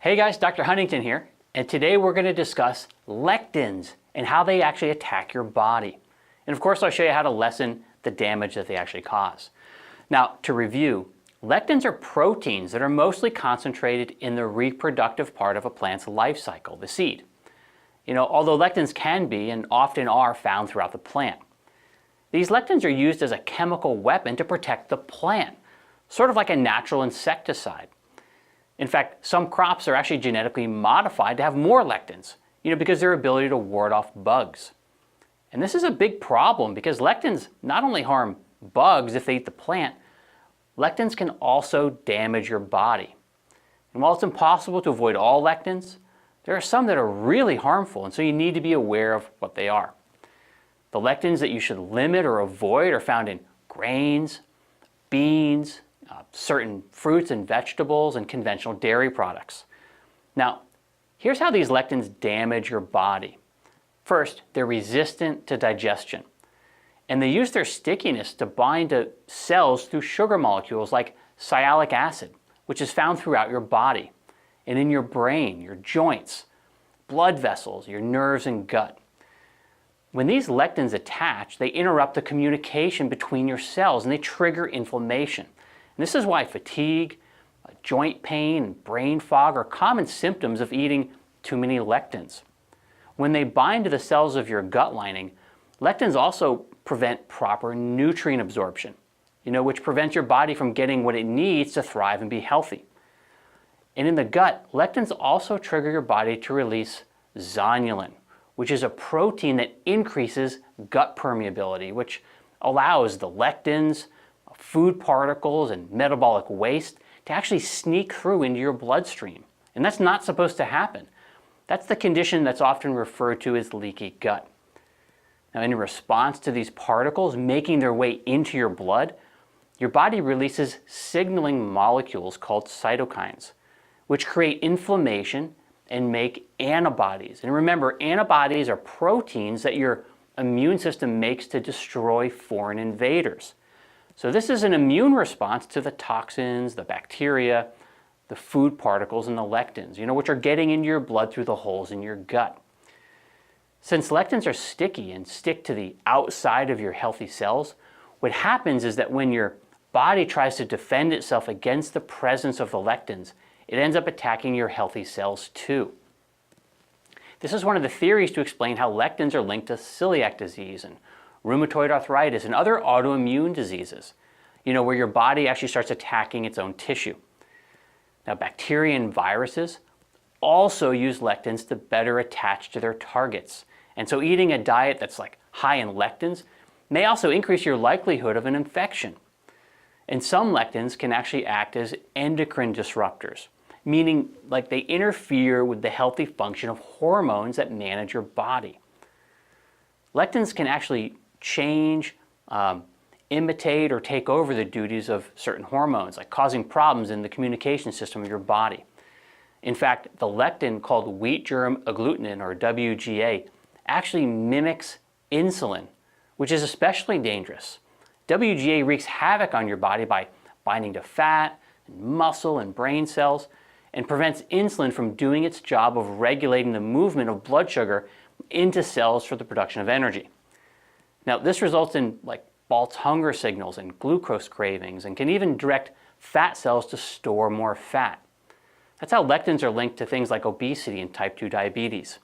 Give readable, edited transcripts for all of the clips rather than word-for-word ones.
Hey guys, Dr. Huntington here, and today we're going to discuss lectins and how they actually attack your body. And of course I'll show you how to lessen the damage that they actually cause. Now to review, lectins are proteins that are mostly concentrated in the reproductive part of a plant's life cycle, the seed. Although lectins can be and often are found throughout the plant. These lectins are used as a chemical weapon to protect the plant, sort of like a natural insecticide. In fact, some crops are actually genetically modified to have more lectins, because of their ability to ward off bugs. And this is a big problem because lectins not only harm bugs if they eat the plant, lectins can also damage your body. And while it's impossible to avoid all lectins, there are some that are really harmful, and so you need to be aware of what they are. The lectins that you should limit or avoid are found in grains, beans, certain fruits and vegetables, and conventional dairy products. Now, here's how these lectins damage your body. First, they're resistant to digestion, and they use their stickiness to bind to cells through sugar molecules like sialic acid, which is found throughout your body and in your brain, your joints, blood vessels, your nerves, and gut. When these lectins attach, they interrupt the communication between your cells and they trigger inflammation. And this is why fatigue, joint pain, and brain fog are common symptoms of eating too many lectins. When they bind to the cells of your gut lining, lectins also prevent proper nutrient absorption, which prevents your body from getting what it needs to thrive and be healthy. And in the gut, lectins also trigger your body to release zonulin, which is a protein that increases gut permeability, which allows the lectins, food particles, and metabolic waste to actually sneak through into your bloodstream. And that's not supposed to happen. That's the condition that's often referred to as leaky gut. Now, in response to these particles making their way into your blood, your body releases signaling molecules called cytokines, which create inflammation and make antibodies. And remember, antibodies are proteins that your immune system makes to destroy foreign invaders. So this is an immune response to the toxins, the bacteria, the food particles, and the lectins, which are getting into your blood through the holes in your gut. Since lectins are sticky and stick to the outside of your healthy cells, what happens is that when your body tries to defend itself against the presence of the lectins, it ends up attacking your healthy cells too. This is one of the theories to explain how lectins are linked to celiac disease and rheumatoid arthritis and other autoimmune diseases, where your body actually starts attacking its own tissue. Now, bacteria and viruses also use lectins to better attach to their targets. And so eating a diet that's high in lectins may also increase your likelihood of an infection. And some lectins can actually act as endocrine disruptors, meaning they interfere with the healthy function of hormones that manage your body. Lectins can actually change, imitate, or take over the duties of certain hormones, causing problems in the communication system of your body. In fact, the lectin called wheat germ agglutinin, or WGA, actually mimics insulin, which is especially dangerous. WGA wreaks havoc on your body by binding to fat, and muscle, and brain cells, and prevents insulin from doing its job of regulating the movement of blood sugar into cells for the production of energy. Now, this results in false hunger signals and glucose cravings, and can even direct fat cells to store more fat. That's how lectins are linked to things like obesity and type 2 diabetes.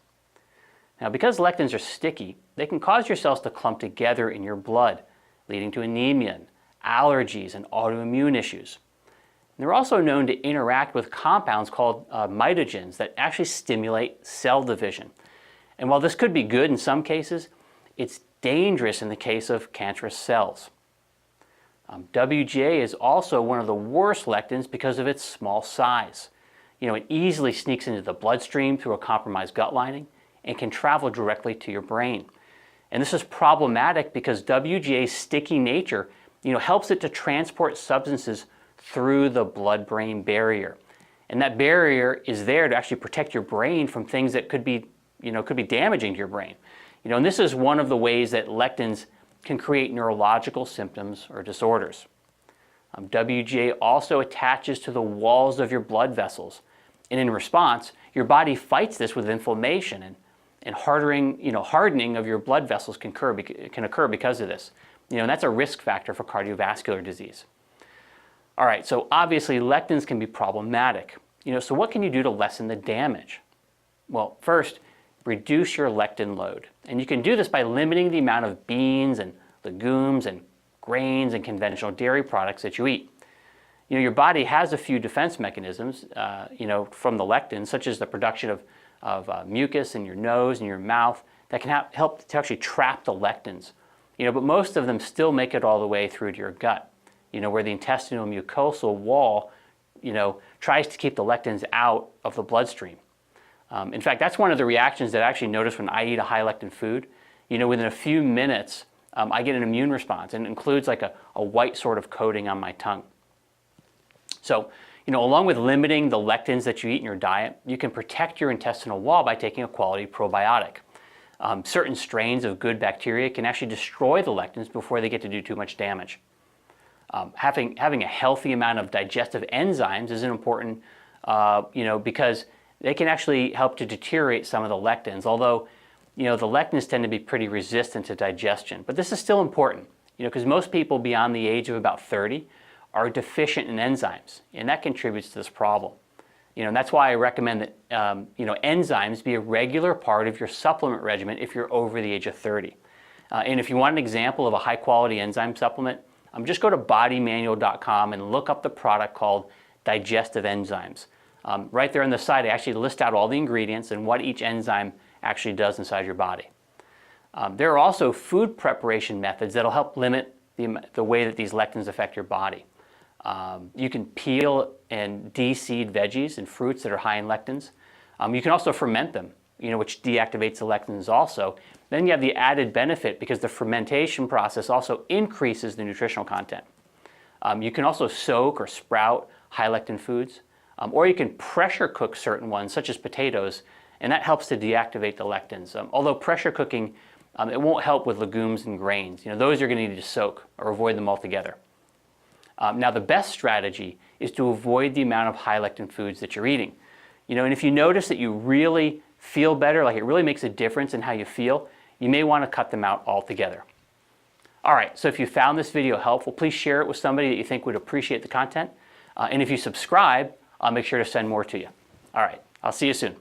Now, because lectins are sticky, they can cause your cells to clump together in your blood, leading to anemia, allergies, and autoimmune issues. And they're also known to interact with compounds called mitogens that actually stimulate cell division. And while this could be good in some cases, it's dangerous in the case of cancerous cells. WGA is also one of the worst lectins because of its small size. It easily sneaks into the bloodstream through a compromised gut lining and can travel directly to your brain. And this is problematic because WGA's sticky nature, helps it to transport substances through the blood-brain barrier. And that barrier is there to actually protect your brain from things that could be damaging to your brain. And this is one of the ways that lectins can create neurological symptoms or disorders. WGA also attaches to the walls of your blood vessels And in response, your body fights this with inflammation, and hardening of your blood vessels can occur because of this. And that's a risk factor for cardiovascular disease. All right, so obviously lectins can be problematic. So what can you do to lessen the damage? Well, first, reduce your lectin load. And you can do this by limiting the amount of beans and legumes and grains and conventional dairy products that you eat. Your body has a few defense mechanisms, from the lectins, such as the production of mucus in your nose and your mouth that can help to actually trap the lectins. But most of them still make it all the way through to your gut, where the intestinal mucosal wall, tries to keep the lectins out of the bloodstream. In fact, that's one of the reactions that I actually notice when I eat a high lectin food. Within a few minutes, I get an immune response, and it includes like a white sort of coating on my tongue. So, along with limiting the lectins that you eat in your diet, you can protect your intestinal wall by taking a quality probiotic. Certain strains of good bacteria can actually destroy the lectins before they get to do too much damage. Having a healthy amount of digestive enzymes is important, because they can actually help to deteriorate some of the lectins, although, the lectins tend to be pretty resistant to digestion. But this is still important, because most people beyond the age of about 30 are deficient in enzymes, and that contributes to this problem. And that's why I recommend that enzymes be a regular part of your supplement regimen if you're over the age of 30. And if you want an example of a high-quality enzyme supplement, just go to BodyManual.com and look up the product called Digestive Enzymes. Right there on the side, I actually list out all the ingredients and what each enzyme actually does inside your body. There are also food preparation methods that will help limit the way that these lectins affect your body. You can peel and de-seed veggies and fruits that are high in lectins. You can also ferment them, which deactivates the lectins also. Then you have the added benefit because the fermentation process also increases the nutritional content. You can also soak or sprout high lectin foods, or you can pressure cook certain ones, such as potatoes, and that helps to deactivate the lectins. Although pressure cooking, it won't help with legumes and grains. Those you're going to need to soak or avoid them altogether. Now, the best strategy is to avoid the amount of high lectin foods that you're eating. And if you notice that you really feel better, like it really makes a difference in how you feel, you may want to cut them out altogether. All right, so if you found this video helpful, please share it with somebody that you think would appreciate the content. And if you subscribe, I'll make sure to send more to you. All right, I'll see you soon.